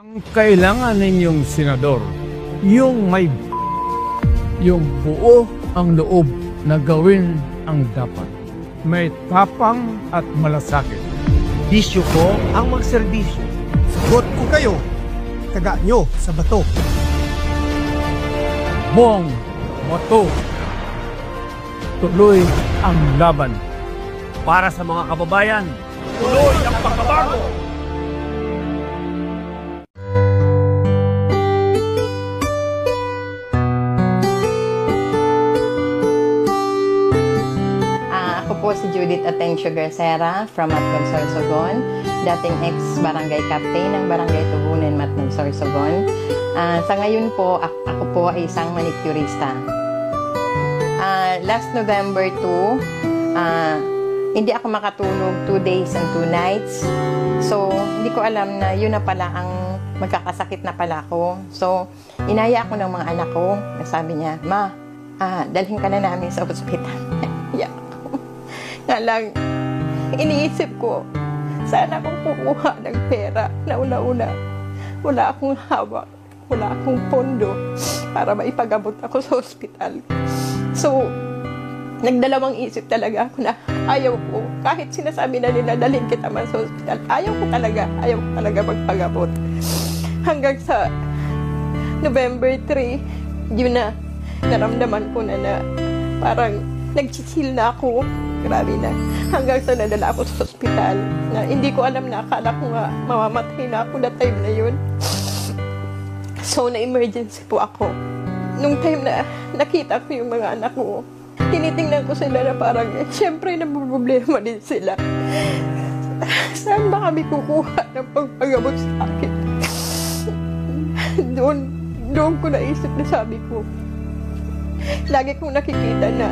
Ang kailangan ninyong senador, yung may yung buo ang loob na gawin ang dapat. May tapang at malasakit. Bisyo ko ang magserbisyo. Sagot ko kayo, taga nyo sa bato. Bong, moto. Tuloy ang laban. Para sa mga kababayan, tuloy ang pagbabago. Ako po si Judith Atencio Garcera from Matnog, Sorsogon, dating ex-barangay captain ng Barangay Tubunan, Matnog, Sorsogon. Sa ngayon po, ako po ay isang manicurista. Last November 2, hindi ako makatulog 2 days and 2 nights. So, hindi ko alam na yun na pala ang magkakasakit na pala ako. So, inaya ako ng mga anak ko. Sabi niya, Ma, dalhin ka na namin sa ospital. Yeah. Nga lang, iniisip ko, sana akong kukuha ng pera na una-una. Wala akong hawak, wala akong pondo para maipagamot ako sa ospital. So, nagdalawang isip talaga ako na ayaw ko. Kahit sinasabi na nila, dalhin kita man sa ospital, ayaw ko talaga magpagamot. Hanggang sa November 3, yun na, naramdaman ko na parang nag-chill na ako. Grabe na. Hanggang sa nadala ako sa ospital na hindi ko alam na akala ko nga mamamatay na ako na time na yun. So, na-emergency po ako. Nung time na nakita ko yung mga anak ko, tinitingnan ko sila na parang, syempre nabuproblema din sila. Saan ba kami kukuha ng pagpagamot sa akin? Doon ko naisip na sabi ko, lagi kong nakikita na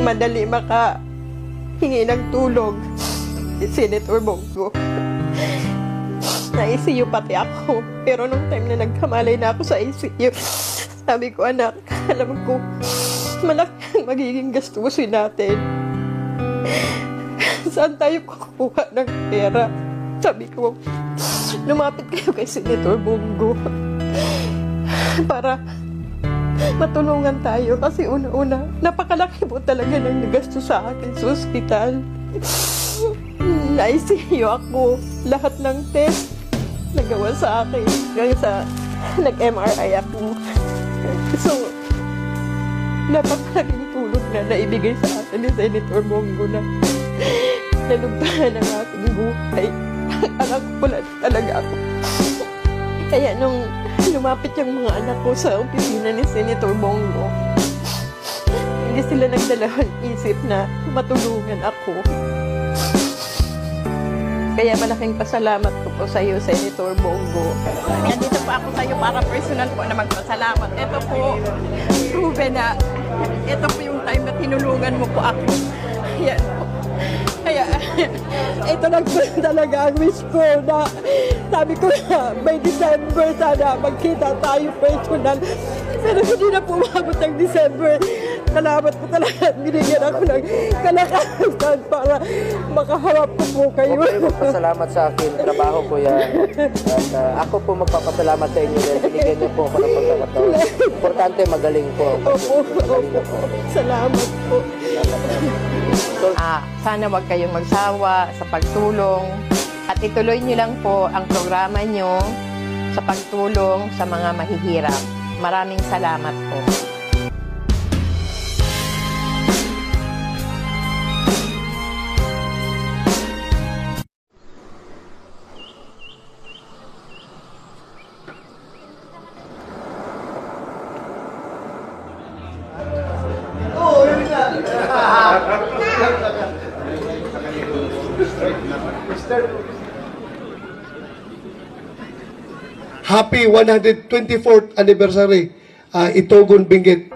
madali makahingi ng tulong si Senator Bongo. Na-ICU pati ako. Pero nung time na nagkamalay na ako sa ICU, sabi ko, anak, alam ko, malaki ang magiging gastusin natin. Saan tayo kukuha ng pera? Sabi ko, lumapit kayo kay Senator Bongo para matulungan tayo kasi una-una, napakalaki po talaga ng nagasto sa akin sa ospital. Na-ICU ako. Lahat ng test nagawa sa akin. Hanggang sa nag-MRI ako. So, napakalaking tulong na naibigay sa akin ni Senator Bongo na nalugtahan ang aking buhay. Anak ko lang talaga ako. Kaya nung lumapit yung mga anak ko sa opisina ni Senator Bongo, hindi sila nagdalawang isip na matulungan ako. Kaya malaking pasalamat ko po sa iyo, Senator Bongo. Nandito po ako sa iyo para personal po na magpasalamat. Ito po, proven na ito po yung time na tinulungan mo po ako. Yan po. Kaya, ito lang po talaga ang wish ko na sabi ko na by December sana magkita tayo personal. Pero hindi na po umabot ng December. Salamat po talaga at binigyan ako ng kalakasan para makaharap ko po kayo. Huwag kayo magpasalamat sa akin. Trabaho ko yan. At ako po magpapasalamat sa inyo dahil binigyan niyo po ako ng pagkakataon. Importante magaling po. Opo. Salamat po. Sana wag kayong magsawa sa pagtulong at ituloy niyo lang po ang programa niyo sa pagtulong sa mga mahihirap. Maraming salamat po. Happy 124th anniversary, Itogon Benguet.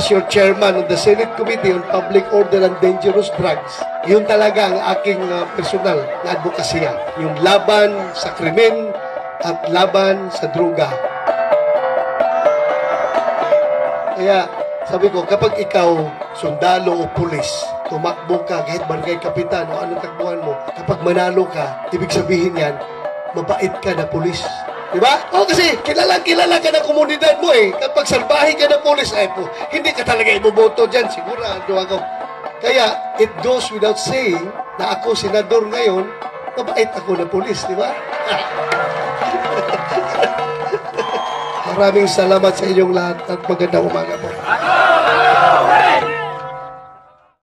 as your chairman of the Senate Committee on Public Order and Dangerous Drugs, yun talaga ang aking personal na advokasya. Yung laban sa krimen at laban sa droga. Kaya sabi ko, kapag ikaw sundalo o pulis, tumakbo ka kahit barangay kapitan o anong takbuhan mo, kapag manalo ka, ibig sabihin yan, mabait ka na pulis. Diba? O kasi kilala ka na komunidad mo eh. Kapag salbahe ka na pulis, ay po, hindi ka talaga iboboto dyan. Sigurado ako. Kaya, it goes without saying na ako, senador ngayon, mabait ako na pulis. Diba? Maraming salamat sa inyong lahat at magandang umaga po.